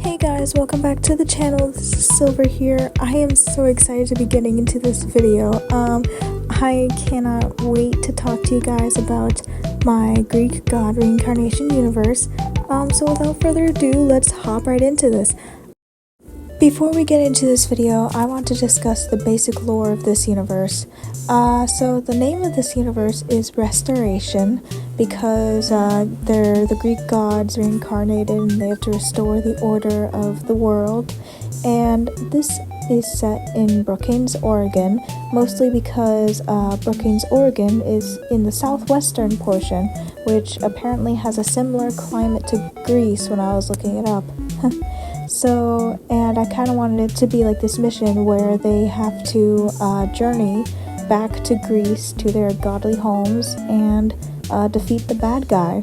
Hey guys, welcome back to the channel. This is Silver here. I am so excited to be getting into this video. I cannot wait to talk to you guys about my Greek god reincarnation universe. So without further ado, let's hop right into this. Before we get into this video, I want to discuss the basic lore of this universe. So the name of this universe is Restoration because they're the Greek gods reincarnated and they have to restore the order of the world. And this is set in Brookings, Oregon, mostly because Brookings, Oregon is in the southwestern portion, which apparently has a similar climate to Greece when I was looking it up. So, and I kind of wanted it to be like this mission where they have to journey back to Greece to their godly homes and defeat the bad guy.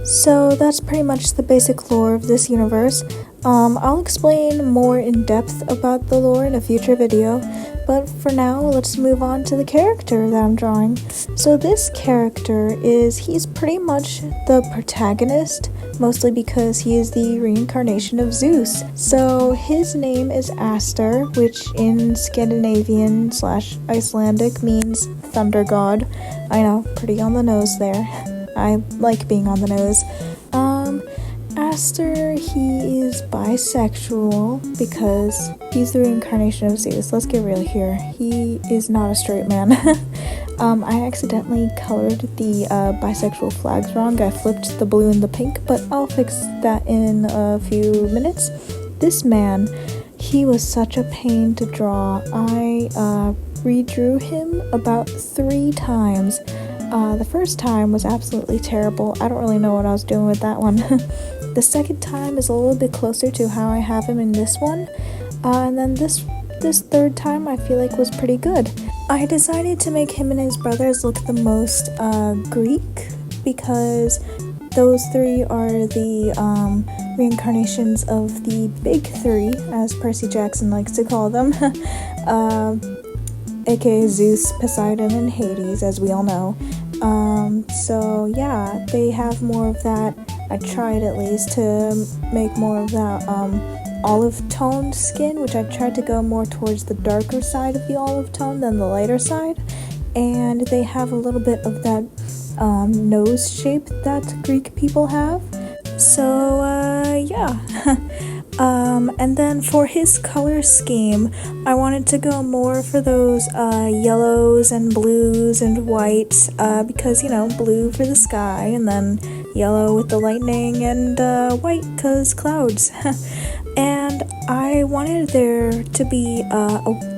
So that's pretty much the basic lore of this universe. I'll explain more in depth about the lore in a future video, but for now, let's move on to the character that I'm drawing. So this character he's pretty much the protagonist, mostly because he is the reincarnation of Zeus. So his name is Astor, which in Scandinavian / Icelandic means thunder god. I know, pretty on the nose there. I like being on the nose. Astor, he is bisexual because he's the reincarnation of Zeus. Let's get real here. He is not a straight man. I accidentally colored the bisexual flags wrong. I flipped the blue and the pink, but I'll fix that in a few minutes. This man, he was such a pain to draw. I redrew him about 3 times. The first time was absolutely terrible. I don't really know what I was doing with that one. The second time is a little bit closer to how I have him in this one. And then this third time I feel like was pretty good. I decided to make him and his brothers look the most Greek because those 3 are the reincarnations of the big 3, as Percy Jackson likes to call them. aka Zeus, Poseidon, and Hades, as we all know. So yeah, they have more of that. I tried at least to make more of that olive toned skin, which I tried to go more towards the darker side of the olive tone than the lighter side. And they have a little bit of that nose shape that Greek people have. So yeah. And then for his color scheme, I wanted to go more for those yellows and blues and whites, because, you know, blue for the sky, and then yellow with the lightning, and white because clouds. And I wanted there to be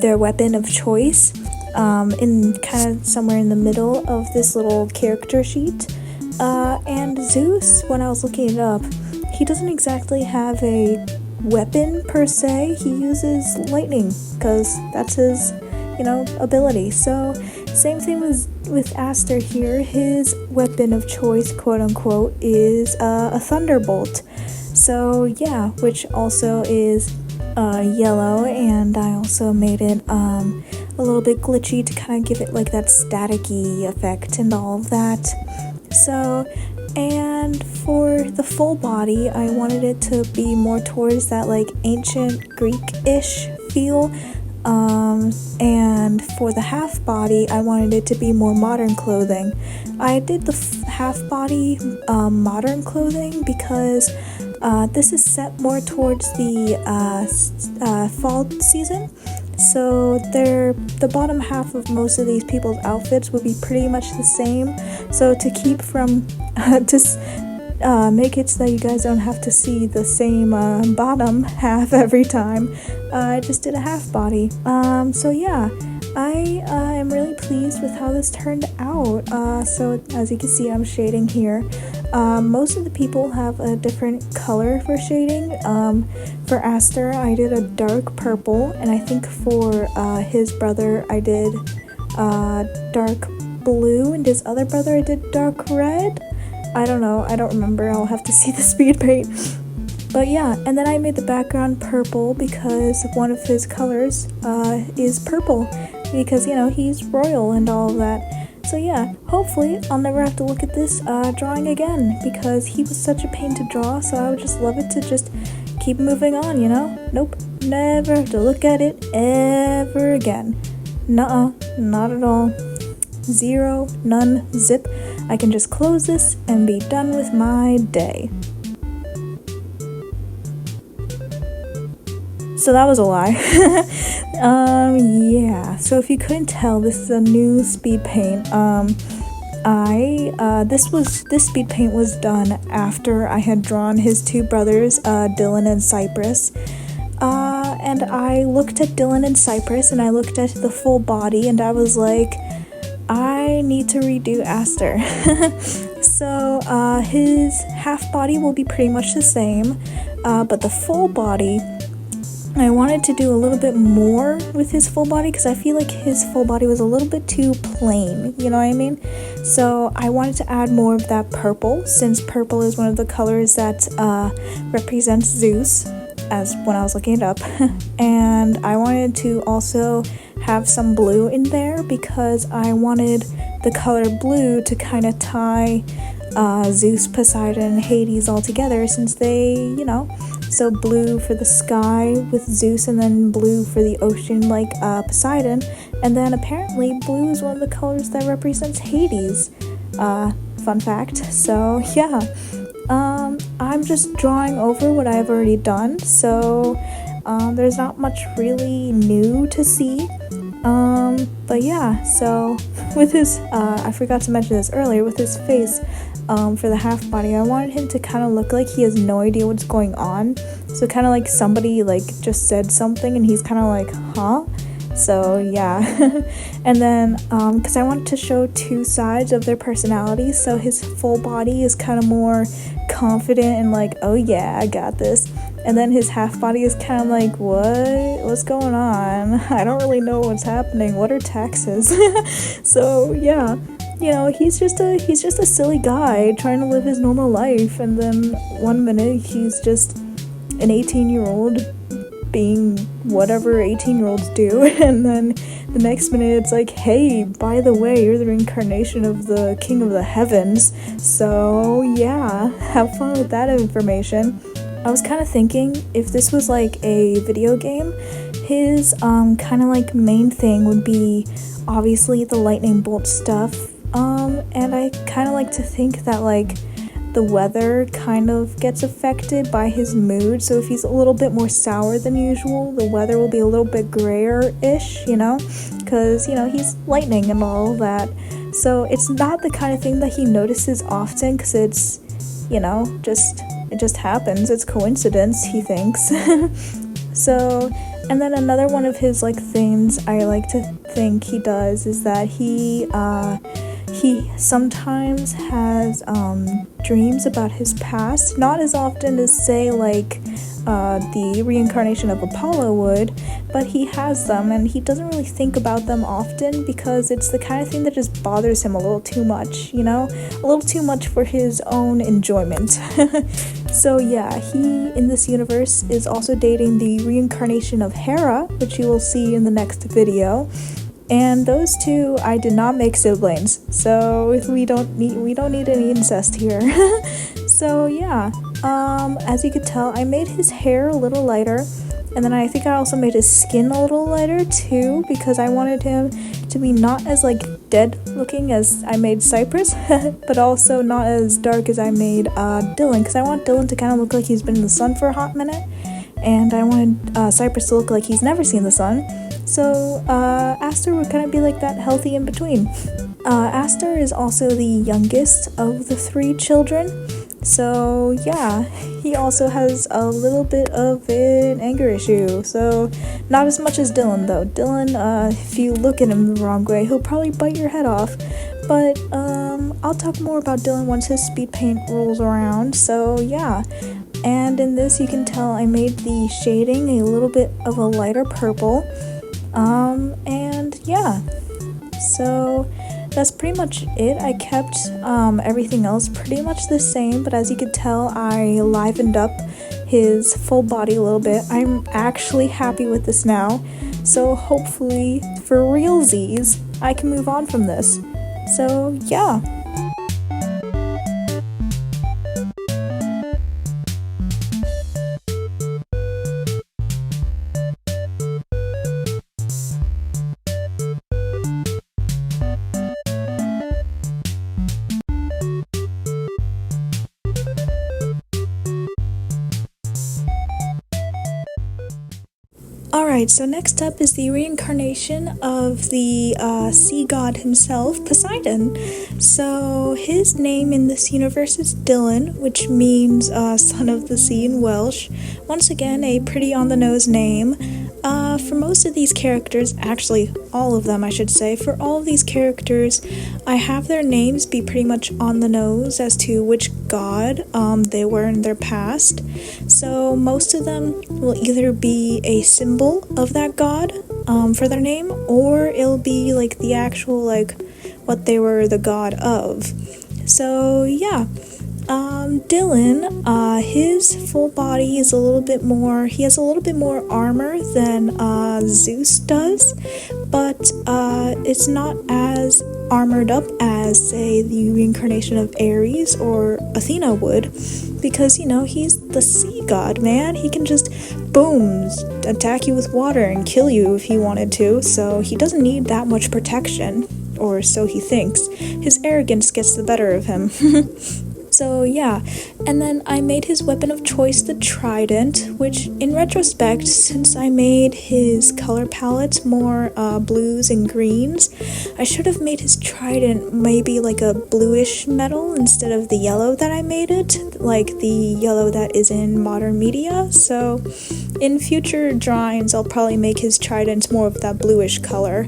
their weapon of choice in kind of somewhere in the middle of this little character sheet. And Zeus, when I was looking it up, he doesn't exactly have a weapon per se. He uses lightning because that's his, ability. So same thing with Astor here. His weapon of choice, quote unquote, is a thunderbolt. So yeah, which also is yellow, and I also made it a little bit glitchy to kind of give it like that staticky effect and all of that. So, and for the full body, I wanted it to be more towards that like ancient Greek-ish feel. And for the half body, I wanted it to be more modern clothing. I did the half body modern clothing because this is set more towards the fall season. So the bottom half of most of these people's outfits would be pretty much the same. So to keep from make it so that you guys don't have to see the same bottom half every time, I just did a half body. So yeah, I am really pleased with how this turned out. So as you can see, I'm shading here. Most of the people have a different color for shading. For Astor, I did a dark purple, and I think for his brother, I did dark blue, and his other brother, I did dark red. I don't know, I don't remember, I'll have to see the speed paint. But yeah, and then I made the background purple because one of his colors is purple, because, he's royal and all of that. So yeah, hopefully I'll never have to look at this drawing again, because he was such a pain to draw, so I would just love it to just keep moving on, you know? Nope, never have to look at it ever again. Nuh-uh, not at all. Zero, none, zip. I can just close this and be done with my day. So that was a lie. Yeah, so if you couldn't tell, this is a new speed paint. This speed paint was done after I had drawn his two brothers, Dylan and Cyprus. And I looked at Dylan and Cyprus, and I looked at the full body, and I was like, I need to redo Astor. So his half body will be pretty much the same, but the full body, I wanted to do a little bit more with his full body because I feel like his full body was a little bit too plain, you know what I mean? So I wanted to add more of that purple, since purple is one of the colors that represents Zeus, as when I was looking it up. And I wanted to also have some blue in there because I wanted the color blue to kind of tie Zeus, Poseidon, and Hades all together, since they, you know, so blue for the sky with Zeus, and then blue for the ocean like Poseidon, and then apparently blue is one of the colors that represents Hades. Fun fact. So yeah, I'm just drawing over what I've already done, so there's not much really new to see. But yeah, so with his, I forgot to mention this earlier, with his face, for the half body, I wanted him to kind of look like he has no idea what's going on. So kind of like somebody like just said something and he's kind of like, huh? So yeah. And then, because I wanted to show two sides of their personalities, so his full body is kind of more confident and like, oh yeah, I got this. And then his half body is kind of like, what's going on? I don't really know what's happening. What are taxes? So yeah, you know, he's just a silly guy trying to live his normal life, and then one minute he's just an 18-year-old being whatever 18-year-olds do, and then the next minute it's like, hey, by the way, you're the reincarnation of the king of the heavens. So yeah, have fun with that information. I was kind of thinking, if this was like a video game, his kind of like main thing would be obviously the lightning bolt stuff, and I kind of like to think that like the weather kind of gets affected by his mood. So if he's a little bit more sour than usual, the weather will be a little bit grayer-ish, you know, because, you know, he's lightning and all that. So it's not the kind of thing that he notices often, because it's, you know, it just happens. It's coincidence, he thinks. So, and then another one of his like things I like to think he does is that he sometimes has dreams about his past, not as often as say like the reincarnation of Apollo would, but he has them, and he doesn't really think about them often because it's the kind of thing that just bothers him a little too much, you know, a little too much for his own enjoyment. So yeah, he in this universe is also dating the reincarnation of Hera, which you will see in the next video. And those two, I did not make siblings, so we don't need any incest here. So yeah, as you could tell, I made his hair a little lighter, and then I think I also made his skin a little lighter too, because I wanted him to be not as like dead looking as I made Cyprus, but also not as dark as I made Dylan, because I want Dylan to kind of look like he's been in the sun for a hot minute, and I wanted Cyprus to look like he's never seen the sun. So Astor would kind of be like that healthy in between. Astor is also the youngest of the three children. So yeah, he also has a little bit of an anger issue. So not as much as Dylan though. Dylan, if you look at him the wrong way, he'll probably bite your head off. But I'll talk more about Dylan once his speed paint rolls around. So yeah. And in this you can tell I made the shading a little bit of a lighter purple. And yeah, so that's pretty much it. I kept everything else pretty much the same, but as you could tell, I livened up his full body a little bit. I'm actually happy with this now, so hopefully for realsies I can move on from this. So yeah. Alright, so next up is the reincarnation of the sea god himself, Poseidon. So his name in this universe is Dylan, which means son of the sea in Welsh. Once again, a pretty on the nose name. For most of these characters, actually all of them I should say, for all of these characters, I have their names be pretty much on the nose as to which god they were in their past. So most of them will either be a symbol of that god for their name, or it'll be like the actual like what they were the god of. So yeah. Dylan, his full body is he has a little bit more armor than Zeus does, but it's not as armored up as, say, the reincarnation of Ares or Athena would, because, he's the sea god, man. He can just, boom, attack you with water and kill you if he wanted to, so he doesn't need that much protection, or so he thinks. His arrogance gets the better of him. So yeah, and then I made his weapon of choice the trident, which in retrospect, since I made his color palette more blues and greens, I should have made his trident maybe like a bluish metal instead of the yellow that I made it, like the yellow that is in modern media. So in future drawings, I'll probably make his trident more of that bluish color.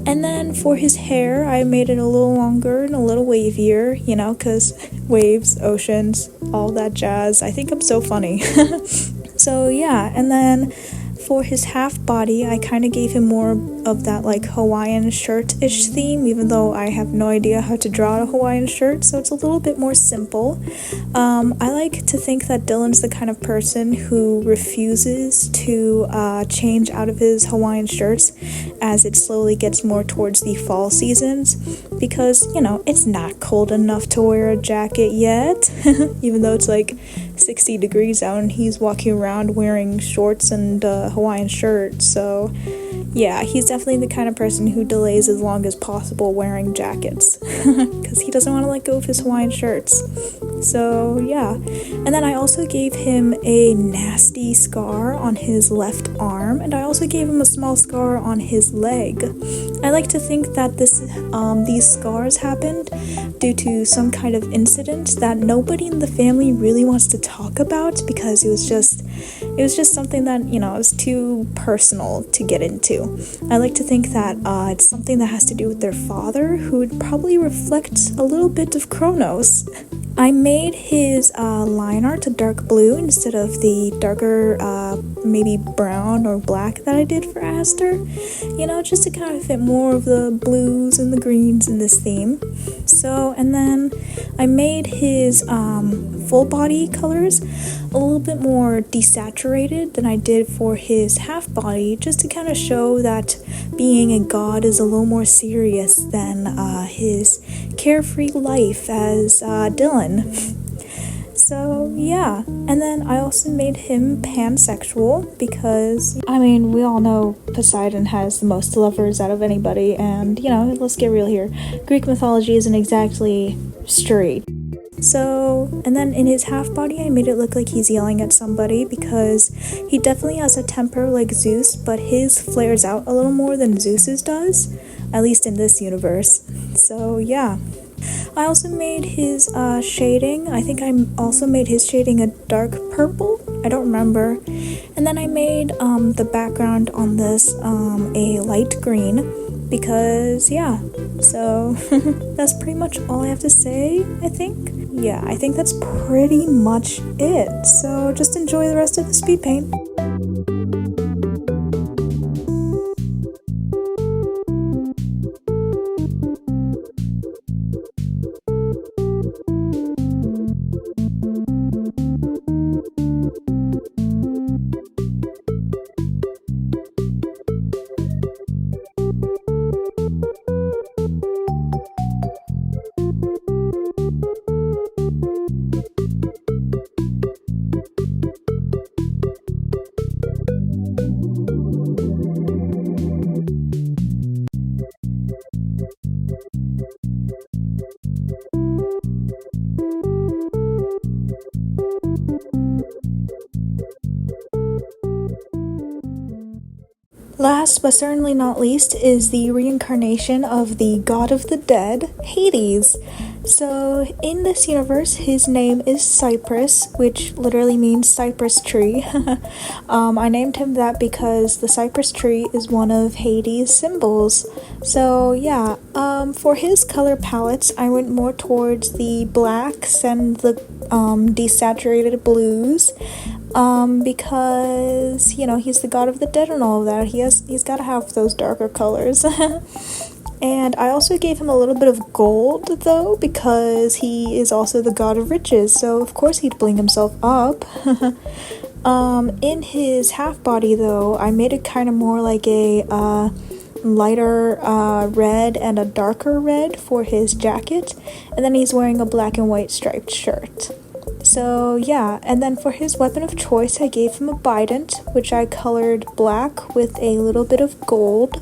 And then for his hair, I made it a little longer and a little wavier, because waves, oceans, all that jazz. I think I'm so funny. So yeah, and then for his half body, I kind of gave him more of that like Hawaiian shirt-ish theme, even though I have no idea how to draw a Hawaiian shirt, so it's a little bit more simple. I like to think that Dylan's the kind of person who refuses to change out of his Hawaiian shirts as it slowly gets more towards the fall seasons, because, it's not cold enough to wear a jacket yet, even though it's like 60 degrees out and he's walking around wearing shorts and Hawaiian shirt. So yeah, he's definitely the kind of person who delays as long as possible wearing jackets because he doesn't want to let go of his Hawaiian shirts. So yeah, and then I also gave him a nasty scar on his left arm, and I also gave him a small scar on his leg. I like to think that these scars happened due to some kind of incident that nobody in the family really wants to talk about, because it was just something that, was too personal to get into. I like to think that it's something that has to do with their father, who would probably reflect a little bit of Kronos. I made his line art a dark blue instead of the darker, maybe brown or black that I did for Astor, just to kind of fit more of the blues and the greens in this theme. So, and then I made his full body colors a little bit more desaturated than I did for his half body, just to kind of show that being a god is a little more serious than his carefree life as Dylan. So yeah, and then I also made him pansexual because, we all know Poseidon has the most lovers out of anybody, and, let's get real here, Greek mythology isn't exactly straight. So, and then in his half body, I made it look like he's yelling at somebody, because he definitely has a temper like Zeus, but his flares out a little more than Zeus's does, at least in this universe. So yeah. I also made his shading. I think I also made his shading a dark purple. I don't remember. And then I made the background on this a light green, because yeah. So that's pretty much all I have to say, I think. Yeah, I think that's pretty much it. So just enjoy the rest of the speed paint. Last but certainly not least is the reincarnation of the god of the dead, Hades. So, in this universe, his name is Cyprus, which literally means cypress tree. I named him that because the cypress tree is one of Hades' symbols. So, yeah, for his color palettes, I went more towards the blacks and the desaturated blues. Because he's the god of the dead and all of that. He's got to have those darker colors. And I also gave him a little bit of gold though, because he is also the god of riches. So of course he'd bling himself up. In his half body though, I made it kind of more like a lighter red and a darker red for his jacket, and then he's wearing a black and white striped shirt. So yeah, and then for his weapon of choice, I gave him a bident, which I colored black with a little bit of gold.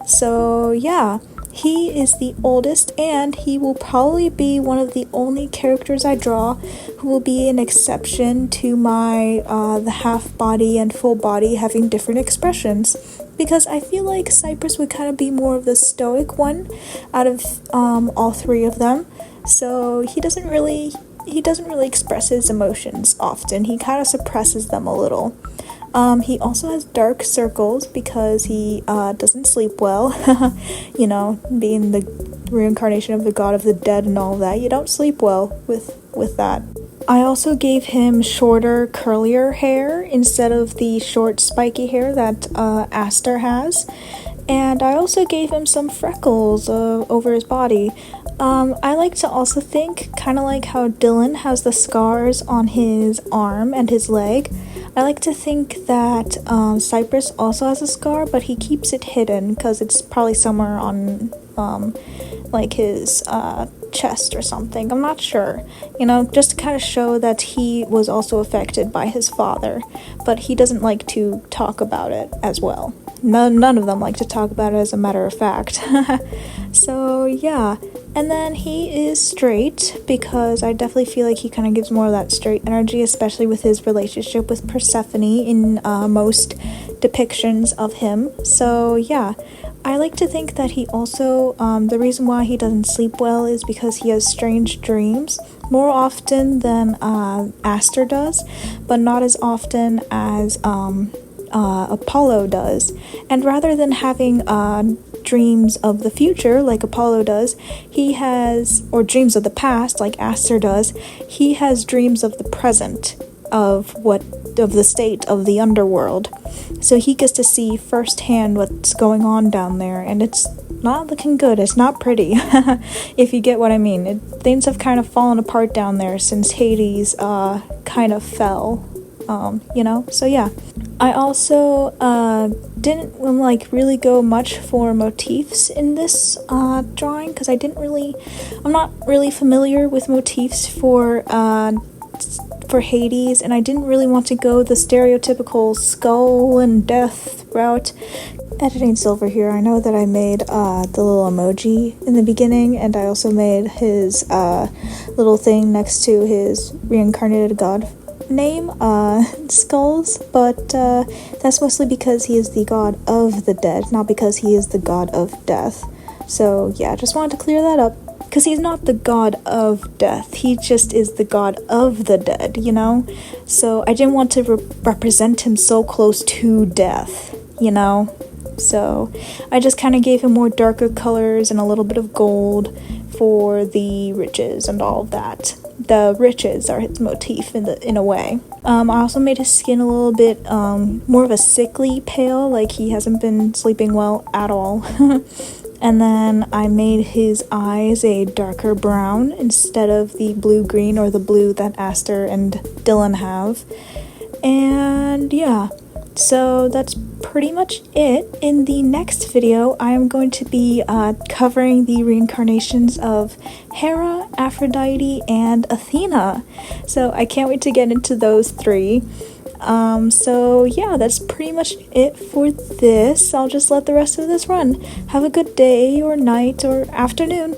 So yeah, he is the oldest, and he will probably be one of the only characters I draw who will be an exception to my the half body and full body having different expressions. Because I feel like Cyprus would kind of be more of the stoic one out of all three of them. So he doesn't really express his emotions often. He kind of suppresses them a little. He also has dark circles because he doesn't sleep well. Being the reincarnation of the god of the dead and all that, you don't sleep well with that. I also gave him shorter, curlier hair instead of the short, spiky hair that Astor has. And I also gave him some freckles over his body. I like to also think, kind of like how Dylan has the scars on his arm and his leg, I like to think that Cyprus also has a scar, but he keeps it hidden because it's probably somewhere on like his chest or something. I'm not sure. Just to kind of show that he was also affected by his father, but he doesn't like to talk about it as well. None of them like to talk about it, as a matter of fact. So yeah, and then he is straight because I definitely feel like he kind of gives more of that straight energy, especially with his relationship with Persephone in most depictions of him. So yeah, I like to think that he also, the reason why he doesn't sleep well is because he has strange dreams, more often than Astor does, but not as often as Apollo does. And rather than having dreams of the future like Apollo does, or dreams of the past like Astor does, he has dreams of the present, of the state of the underworld. So he gets to see firsthand what's going on down there, and it's not looking good. It's not pretty, if you get what I mean. Things have kind of fallen apart down there since Hades kind of fell. So yeah. I also didn't really go much for motifs in this drawing because I'm not really familiar with motifs for Hades, and I didn't really want to go the stereotypical skull and death route. Editing Silver here, I know that I made the little emoji in the beginning, and I also made his little thing next to his reincarnated god name, skulls, but that's mostly because he is the god of the dead, not because he is the god of death. So yeah, just wanted to clear that up, because he's not the god of death, he just is the god of the dead, so I didn't want to represent him so close to death, so I just kind of gave him more darker colors and a little bit of gold for the riches and all of that. The riches are his motif in a way. I also made his skin a little bit more of a sickly pale, like he hasn't been sleeping well at all. And then I made his eyes a darker brown instead of the blue-green or the blue that Astor and Dylan have. And yeah, so that's pretty much it. In the next video, I am going to be covering the reincarnations of Hera, Aphrodite, and Athena. So I can't wait to get into those three. So yeah, that's pretty much it for this. I'll just let the rest of this run. Have a good day or night or afternoon.